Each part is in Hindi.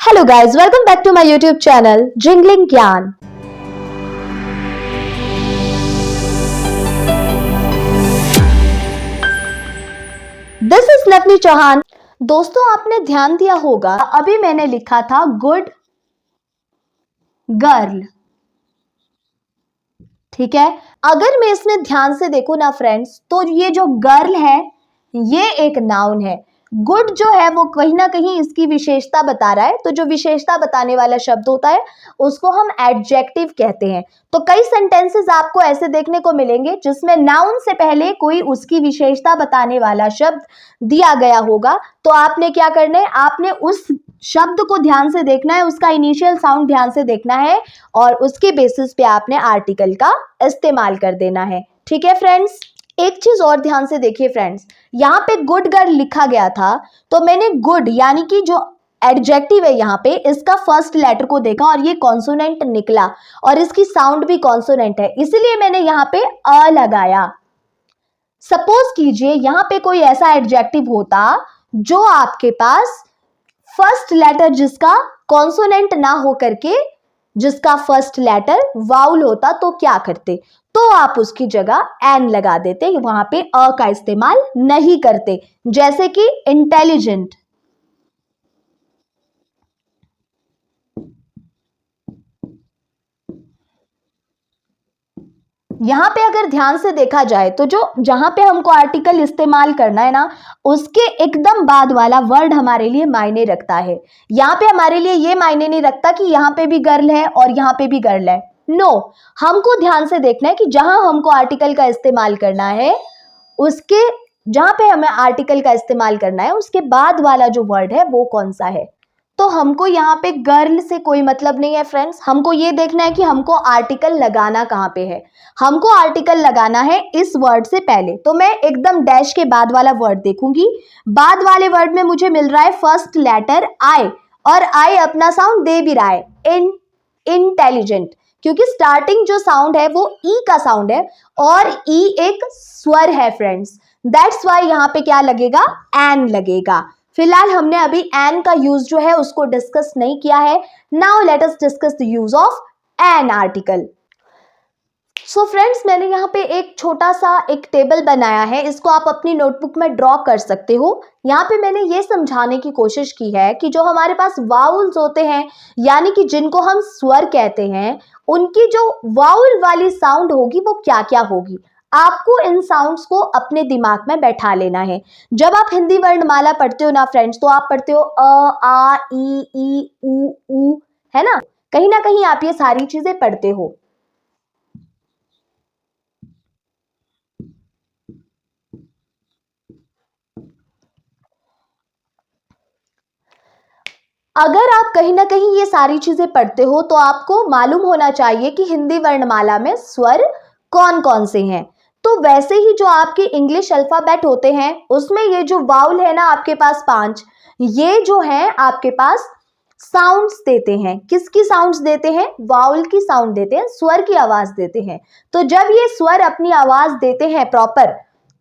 Hello guys, welcome back to my YouTube channel Jingling Gyan. This is Navni Chauhan. दोस्तों आपने ध्यान दिया होगा अभी मैंने लिखा था गुड गर्ल, ठीक है। अगर मैं इसमें ध्यान से देखूं ना फ्रेंड्स, तो ये जो गर्ल है ये एक नाउन है। गुड जो है वो कहीं ना कहीं इसकी विशेषता बता रहा है, तो जो विशेषता बताने वाला शब्द होता है उसको हम एडजेक्टिव कहते हैं। तो कई सेंटेंसेस आपको ऐसे देखने को मिलेंगे जिसमें नाउन से पहले कोई उसकी विशेषता बताने वाला शब्द दिया गया होगा। तो आपने क्या करना है, आपने उस शब्द को ध्यान से देखना है, उसका इनिशियल साउंड ध्यान से देखना है और उसके बेसिस पे आपने आर्टिकल का इस्तेमाल कर देना है, ठीक है फ्रेंड्स। एक चीज और ध्यान से देखिए फ्रेंड्स, यहाँ पे गुड गर्ल लिखा गया था, तो मैंने गुड यानी कि जो एडजेक्टिव है यहाँ पे इसका फर्स्ट लेटर को देखा और ये कॉन्सोनेंट निकला और इसकी साउंड भी कॉन्सोनेंट है, इसलिए मैंने यहाँ पे अ लगाया। सपोज कीजिए यहाँ पे कोई ऐसा एडजेक्टिव होता जो आपके पास फर्स्ट लेटर जिसका कॉन्सोनेंट ना हो करके जिसका फर्स्ट लेटर वाउल होता, तो क्या करते, तो आप उसकी जगह एन लगा देते, वहां पे अ का इस्तेमाल नहीं करते। जैसे कि इंटेलिजेंट, यहां पे अगर ध्यान से देखा जाए तो जो जहां पे हमको आर्टिकल इस्तेमाल करना है ना, उसके एकदम बाद वाला वर्ड हमारे लिए मायने रखता है। यहाँ पे हमारे लिए ये मायने नहीं रखता कि यहाँ पे भी गर्ल है और यहाँ पे भी गर्ल है। नो, हमको ध्यान से देखना है कि जहां हमको आर्टिकल का इस्तेमाल करना है उसके जहां पे हमें आर्टिकल का इस्तेमाल करना है उसके बाद वाला जो वर्ड है वो कौन सा है। तो हमको यहाँ पे गर्ल से कोई मतलब नहीं है फ्रेंड्स, हमको ये देखना है कि हमको आर्टिकल लगाना कहाँ पे है। हमको आर्टिकल लगाना है इस वर्ड से पहले, तो मैं एकदम डैश के बाद वाला वर्ड देखूंगी। बाद वाले वर्ड में मुझे मिल रहा है फर्स्ट लेटर आई, और आई अपना साउंड दे भी रहा है इंटेलिजेंट, क्योंकि स्टार्टिंग जो साउंड है वो ई का साउंड है और ई एक स्वर है फ्रेंड्स। दैट्स वाई यहाँ पे क्या लगेगा, एन लगेगा। फिलहाल हमने अभी एन का यूज जो है उसको डिस्कस नहीं किया है। Now let us discuss the use of an article. So friends, मैंने यहाँ पे एक छोटा सा एक टेबल बनाया है, इसको आप अपनी नोटबुक में ड्रॉ कर सकते हो। यहाँ पे मैंने ये समझाने की कोशिश की है कि जो हमारे पास वाउल्स होते हैं यानी कि जिनको हम स्वर कहते हैं, उनकी जो वाउल वाली साउंड होगी वो क्या क्या होगी। आपको इन साउंड्स को अपने दिमाग में बैठा लेना है। जब आप हिंदी वर्णमाला पढ़ते हो ना फ्रेंड्स, तो आप पढ़ते हो अ आ ई ऊ, है ना कहीं आप ये सारी चीजें पढ़ते हो। अगर आप कहीं ना कहीं ये सारी चीजें पढ़ते हो तो आपको मालूम होना चाहिए कि हिंदी वर्णमाला में स्वर कौन कौन से हैं। तो वैसे ही जो आपके इंग्लिश अल्फाबेट होते हैं उसमें ये जो वाउल है ना आपके पास 5, ये जो है आपके पास साउंड्स देते हैं। किसकी साउंड्स देते हैं, वाउल की साउंड देते हैं, स्वर की आवाज देते हैं। तो जब ये स्वर अपनी आवाज देते हैं प्रॉपर,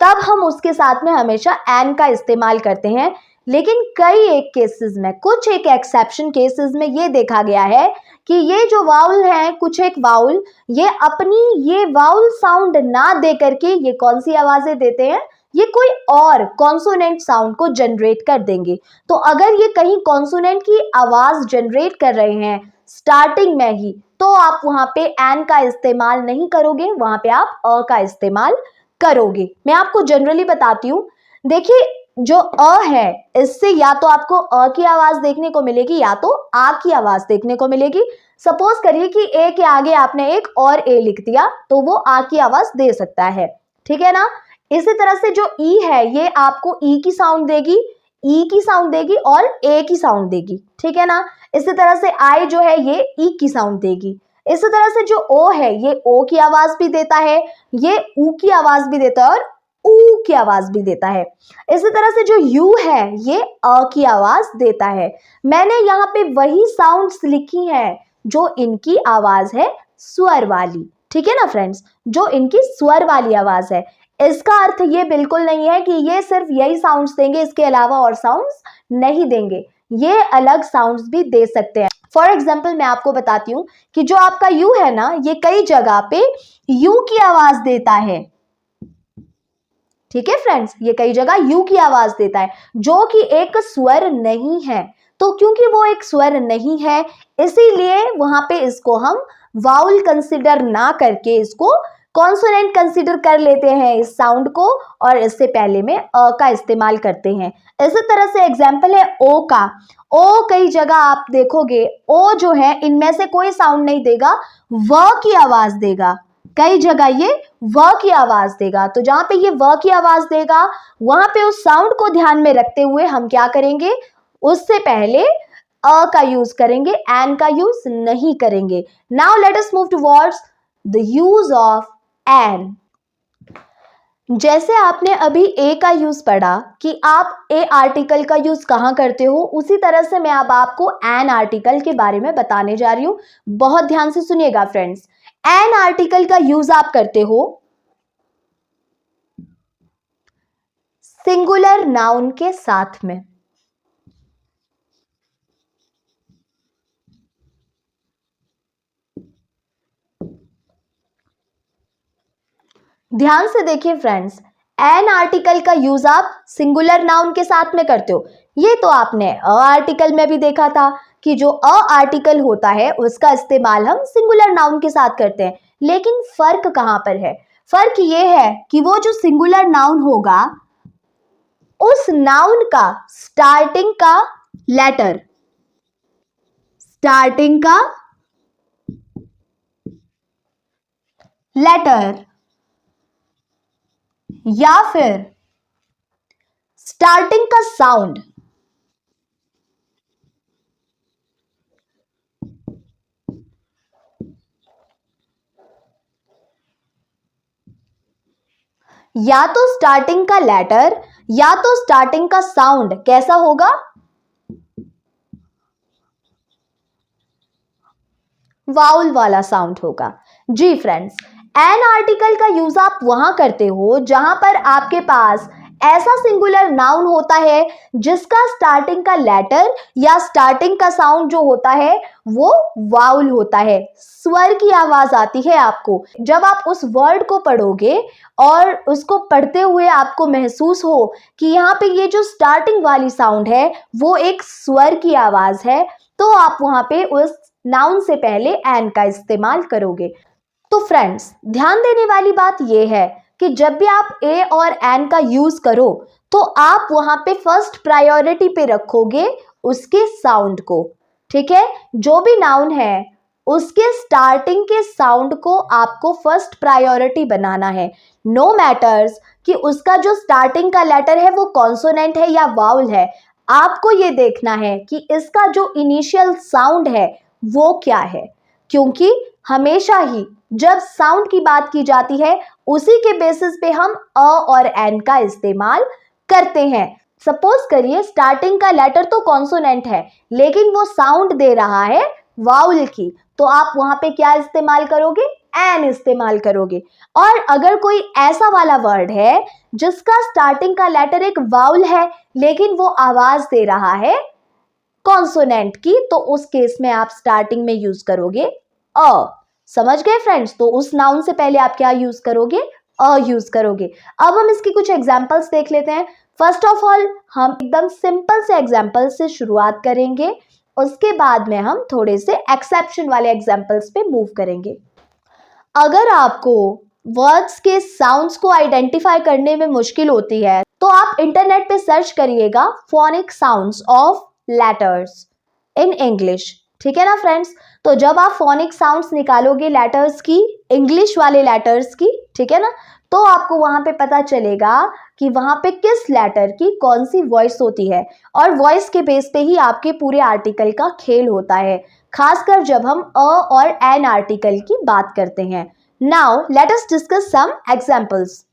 तब हम उसके साथ में हमेशा एन का इस्तेमाल करते हैं। लेकिन कई एक केसेस में, कुछ एक एक्सेप्शन केसेस में ये देखा गया है कि ये जो वाउल है, कुछ एक वाउल, ये अपनी ये वाउल साउंड ना दे करके ये कौन सी आवाजें देते हैं, ये कोई और कॉन्सोनेंट साउंड को जनरेट कर देंगे। तो अगर ये कहीं कॉन्सोनेंट की आवाज जनरेट कर रहे हैं स्टार्टिंग में ही, तो आप वहां पे एन का इस्तेमाल नहीं करोगे, वहां पे आप अ का इस्तेमाल करोगे। मैं आपको जनरली बताती हूँ, देखिए जो अ है इससे या तो आपको अ की आवाज देखने को मिलेगी या तो आ की आवाज देखने को मिलेगी। सपोज करिए कि ए के आगे आपने एक और ए लिख दिया, तो वो आ की आवाज दे सकता है, ठीक है ना। इसी तरह से जो ई है ये आपको ई की साउंड देगी, ई की साउंड देगी और ए की साउंड देगी, ठीक है ना। इसी तरह से आई जो है ये ई की साउंड देगी। इसी तरह से जो ओ है ये ओ की आवाज भी देता है, ये ऊ की आवाज भी देता है और ऊ की आवाज भी देता है। इसी तरह से जो यू है ये अ की आवाज देता है। मैंने यहाँ पे वही साउंड्स लिखी हैं जो इनकी आवाज है स्वर वाली, ठीक है ना फ्रेंड्स, जो इनकी स्वर वाली आवाज है। इसका अर्थ ये बिल्कुल नहीं है कि ये सिर्फ यही साउंड्स देंगे, इसके अलावा और साउंड्स नहीं देंगे। ये अलग साउंड्स भी दे सकते हैं। फॉर एग्जाम्पल मैं आपको बताती हूँ कि जो आपका यू है ना, ये कई जगह पे यू की आवाज देता है। ठीक है फ्रेंड्स, ये कई जगह यू की आवाज देता है जो कि एक स्वर नहीं है। तो क्योंकि वो एक स्वर नहीं है, इसीलिए वहां पे इसको हम वाउल कंसिडर ना करके इसको कॉन्सोनेंट कंसिडर कर लेते हैं इस साउंड को, और इससे पहले में अ का इस्तेमाल करते हैं। इसी तरह से एग्जाम्पल है ओ का। ओ कई जगह आप देखोगे ओ जो है इनमें से कोई साउंड नहीं देगा, व की आवाज देगा। कई जगह ये व की आवाज देगा। तो जहां पे ये व की आवाज देगा, वहां पे उस साउंड को ध्यान में रखते हुए हम क्या करेंगे, उससे पहले अ का यूज करेंगे, एन का यूज नहीं करेंगे। Now let us move towards the use of an. जैसे आपने अभी ए का यूज पढ़ा कि आप ए आर्टिकल का यूज कहां करते हो, उसी तरह से मैं अब आपको एन आर्टिकल के बारे में बताने जा रही हूं। बहुत ध्यान से सुनिएगा फ्रेंड्स। एन आर्टिकल का यूज आप करते हो सिंगुलर नाउन के साथ में। ध्यान से देखिए फ्रेंड्स, एन आर्टिकल का यूज आप सिंगुलर नाउन के साथ में करते हो। ये तो आपने अ आर्टिकल में भी देखा था कि जो अ आर्टिकल होता है उसका इस्तेमाल हम सिंगुलर नाउन के साथ करते हैं। लेकिन फर्क कहां पर है? फर्क ये है कि वो जो सिंगुलर नाउन होगा, उस नाउन का स्टार्टिंग का लेटर, स्टार्टिंग का लेटर या फिर स्टार्टिंग का साउंड या तो स्टार्टिंग का लेटर या तो स्टार्टिंग का साउंड कैसा होगा? वाउल वाला साउंड होगा। जी फ्रेंड्स, एन आर्टिकल का यूज आप वहां करते हो जहां पर आपके पास ऐसा सिंगुलर नाउन होता है जिसका स्टार्टिंग का लेटर या स्टार्टिंग का साउंड जो होता है वो वाउल होता है, स्वर की आवाज आती है आपको। जब आप उस वर्ड को पढ़ोगे और उसको पढ़ते हुए आपको महसूस हो कि यहाँ पे ये जो स्टार्टिंग वाली साउंड है वो एक स्वर की आवाज है, तो आप वहां पे उस नाउन से पहले एन का इस्तेमाल करोगे। तो फ्रेंड्स, ध्यान देने वाली बात यह है कि जब भी आप ए और एन का यूज करो तो आप वहां पे फर्स्ट प्रायोरिटी पे रखोगे उसके साउंड को। ठीक है, जो भी नाउन है उसके स्टार्टिंग के साउंड को आपको फर्स्ट प्रायोरिटी बनाना है। नो मैटर्स कि उसका जो स्टार्टिंग का लेटर है वो कॉन्सोनेंट है या वाउल है, आपको ये देखना है कि इसका जो इनिशियल साउंड है वो क्या है। क्योंकि हमेशा ही जब साउंड की बात की जाती है उसी के बेसिस पे हम अ और एन का इस्तेमाल करते हैं। सपोज करिए स्टार्टिंग का लेटर तो कॉन्सोनेंट है लेकिन वो साउंड दे रहा है वाउल की, तो आप वहां पे क्या इस्तेमाल करोगे? एन इस्तेमाल करोगे। और अगर कोई ऐसा वाला वर्ड है जिसका स्टार्टिंग का लेटर एक वाउल है लेकिन वो आवाज दे रहा है कॉन्सोनेंट की, तो उस केस में आप स्टार्टिंग में यूज करोगे अ। समझ गए फ्रेंड्स? तो उस नाउन से पहले आप क्या यूज करोगे? अ यूज करोगे। अब हम इसकी कुछ एग्जांपल्स देख लेते हैं। फर्स्ट ऑफ ऑल हम एकदम सिंपल से एग्जांपल से शुरुआत करेंगे, उसके बाद में हम थोड़े से एक्सेप्शन वाले एग्जांपल्स पे मूव करेंगे। अगर आपको वर्ड्स के साउंड्स को आइडेंटिफाई करने में मुश्किल होती है तो आप इंटरनेट पे सर्च करिएगा phonic sounds of letters in English. ठीक है ना फ्रेंड्स? तो जब आप फोनिक साउंड्स निकालोगे लेटर्स की, इंग्लिश वाले लेटर्स की, ठीक है ना, तो आपको वहां पे पता चलेगा कि वहां पे किस लेटर की कौन सी वॉइस होती है, और वॉइस के बेस पे ही आपके पूरे आर्टिकल का खेल होता है, खासकर जब हम अ और एन आर्टिकल की बात करते हैं। Now let us discuss some examples.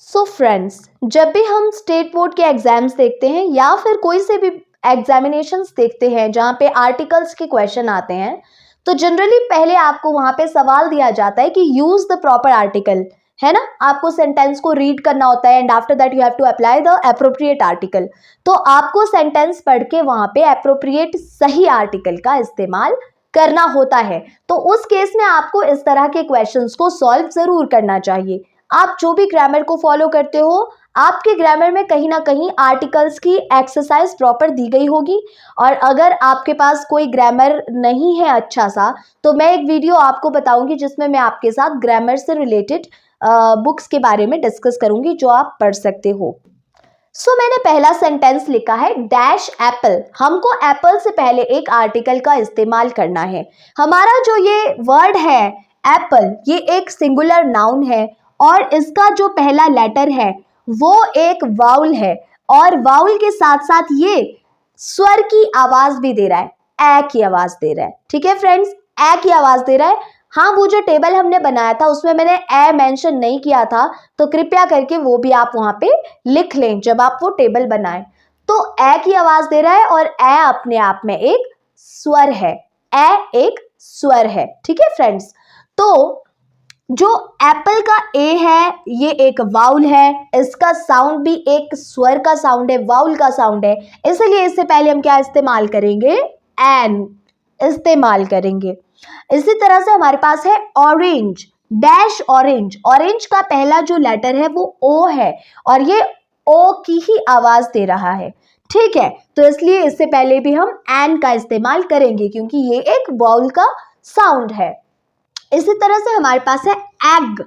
So friends, जब भी हम स्टेट बोर्ड के एग्जाम्स देखते हैं या फिर कोई से भी एग्जामिनेशंस देखते हैं जहाँ पे आर्टिकल्स के क्वेश्चन आते हैं, तो जनरली पहले आपको वहाँ पे सवाल दिया जाता है कि यूज द प्रॉपर आर्टिकल, है ना, आपको सेंटेंस को रीड करना होता है and after that you have to apply the appropriate article. तो आपको सेंटेंस पढ़ के वहां पे एप्रोप्रिएट सही आर्टिकल का इस्तेमाल करना होता है। तो उस केस में आपको इस तरह के क्वेश्चंस को सॉल्व जरूर करना चाहिए। आप जो भी ग्रामर को फॉलो करते हो, आपके ग्रामर में कहीं ना कहीं आर्टिकल्स की एक्सरसाइज प्रॉपर दी गई होगी। और अगर आपके पास कोई ग्रामर नहीं है अच्छा सा, तो मैं एक वीडियो आपको बताऊंगी जिसमें मैं आपके साथ ग्रामर से रिलेटेड बुक्स के बारे में डिस्कस करूंगी जो आप पढ़ सकते हो। मैंने पहला सेंटेंस लिखा है डैश एप्पल। हमको एप्पल से पहले एक आर्टिकल का इस्तेमाल करना है। हमारा जो ये वर्ड है एप्पल, ये एक सिंगुलर नाउन है और इसका जो पहला लेटर है वो एक वाउल है और वाउल के साथ साथ ये स्वर की आवाज भी दे रहा है, ए की आवाज दे रहा है। ठीक है फ्रेंड्स, ए की आवाज दे रहा है। हाँ, वो जो टेबल हमने बनाया था उसमें मैंने ए मेंशन नहीं किया था, तो कृपया करके वो भी आप वहां पे लिख लें जब आप वो टेबल बनाएं। तो ए की आवाज दे रहा है और ए अपने आप में एक स्वर है, ए एक स्वर है। ठीक है फ्रेंड्स, तो जो एप्पल का ए है ये एक वाउल है, इसका साउंड भी एक स्वर का साउंड है, वाउल का साउंड है, इसलिए इससे पहले हम क्या इस्तेमाल करेंगे, एन इस्तेमाल करेंगे। इसी तरह से हमारे पास है ऑरेंज, डैश ऑरेंज। ऑरेंज का पहला जो लेटर है वो ओ है और ये ओ की ही आवाज दे रहा है। ठीक है, तो इसलिए इससे पहले भी हम एन का इस्तेमाल करेंगे क्योंकि ये एक वाउल का साउंड है। इसी तरह से हमारे पास है एग।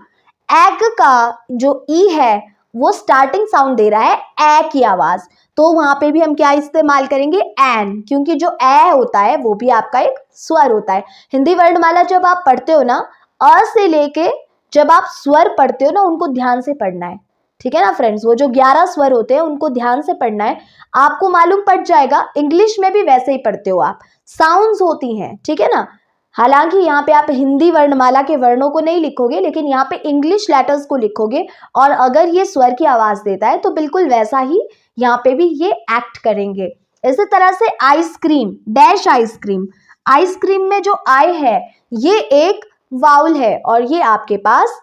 एग का जो ई है वो स्टार्टिंग साउंड दे रहा है ए की आवाज, तो वहां पे भी हम क्या इस्तेमाल करेंगे, एन, क्योंकि जो ए होता है वो भी आपका एक स्वर होता है। हिंदी वर्णमाला जब आप पढ़ते हो ना, अ से लेके जब आप स्वर पढ़ते हो ना, उनको ध्यान से पढ़ना है। ठीक है ना फ्रेंड्स, वो जो 11 स्वर होते हैं उनको ध्यान से पढ़ना है, आपको मालूम पड़ जाएगा। इंग्लिश में भी वैसे ही पढ़ते हो आप, साउंड्स होती हैं। ठीक है ना, हालांकि यहाँ पे आप हिंदी वर्णमाला के वर्णों को नहीं लिखोगे, लेकिन यहाँ पे इंग्लिश लेटर्स को लिखोगे और अगर ये स्वर की आवाज देता है तो बिल्कुल वैसा ही यहाँ पे भी ये एक्ट करेंगे। इसी तरह से आइसक्रीम, डैश आइसक्रीम। आइसक्रीम में जो आई है ये एक वाउल है और ये आपके पास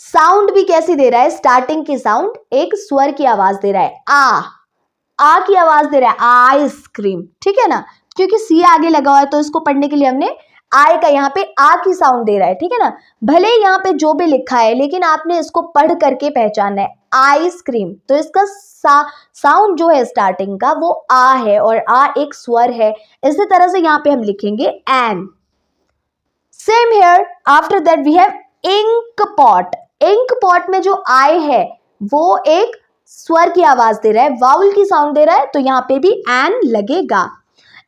साउंड भी कैसी दे रहा है, स्टार्टिंग की साउंड एक स्वर की आवाज दे रहा है, आ की आवाज दे रहा है, आइसक्रीम। ठीक है ना, क्योंकि सी आगे लगा हुआ है तो इसको पढ़ने के लिए हमने आई का यहाँ पे आ की साउंड दे रहा है। ठीक है ना, भले ही यहाँ पे जो भी लिखा है लेकिन आपने इसको पढ़ करके पहचानना है, आइसक्रीम। तो इसका साउंड जो है स्टार्टिंग का वो आ है और आ एक स्वर है। इसी तरह से यहाँ पे हम लिखेंगे an. Same here, after that we have ink pot. Ink pot में जो आई है वो एक स्वर की आवाज दे रहा है, वाउल की साउंड दे रहा है, तो यहाँ पे भी एन लगेगा।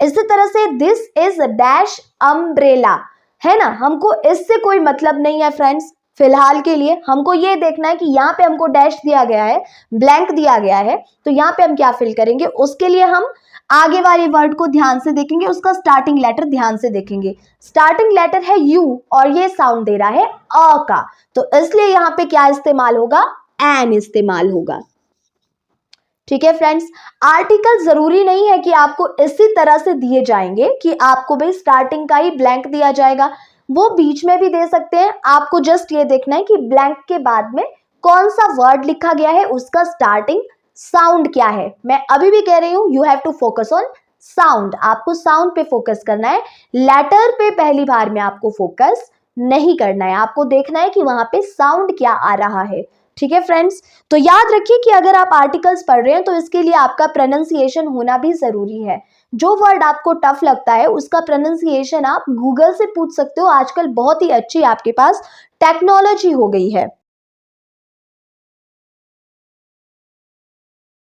इसी तरह से दिस इज डैश अम्ब्रेला, है ना, हमको इससे कोई मतलब नहीं है फ्रेंड्स। फिलहाल के लिए हमको ये देखना है कि यहाँ पे हमको डैश दिया गया है, ब्लैंक दिया गया है, तो यहाँ पे हम क्या फिल करेंगे, उसके लिए हम आगे वाले वर्ड को ध्यान से देखेंगे, उसका स्टार्टिंग लेटर ध्यान से देखेंगे। स्टार्टिंग लेटर है यू और ये साउंड दे रहा है अ का, तो इसलिए यहाँ पे क्या इस्तेमाल होगा, एन इस्तेमाल होगा। ठीक है फ्रेंड्स, आर्टिकल जरूरी नहीं है कि आपको इसी तरह से दिए जाएंगे कि आपको भाई स्टार्टिंग का ही ब्लैंक दिया जाएगा, वो बीच में भी दे सकते हैं। आपको जस्ट ये देखना है कि ब्लैंक के बाद में कौन सा वर्ड लिखा गया है, उसका स्टार्टिंग साउंड क्या है। मैं अभी भी कह रही हूं, you have to focus on sound, आपको साउंड पे फोकस करना है, लेटर पे पहली बार में आपको फोकस नहीं करना है, आपको देखना है कि वहां पे साउंड क्या आ रहा है। ठीक है फ्रेंड्स, तो याद रखिए कि अगर आप आर्टिकल्स पढ़ रहे हैं तो इसके लिए आपका प्रोनाउंसिएशन होना भी जरूरी है। जो वर्ड आपको टफ लगता है उसका प्रोनाउंसिएशन आप गूगल से पूछ सकते हो, आजकल बहुत ही अच्छी आपके पास टेक्नोलॉजी हो गई है।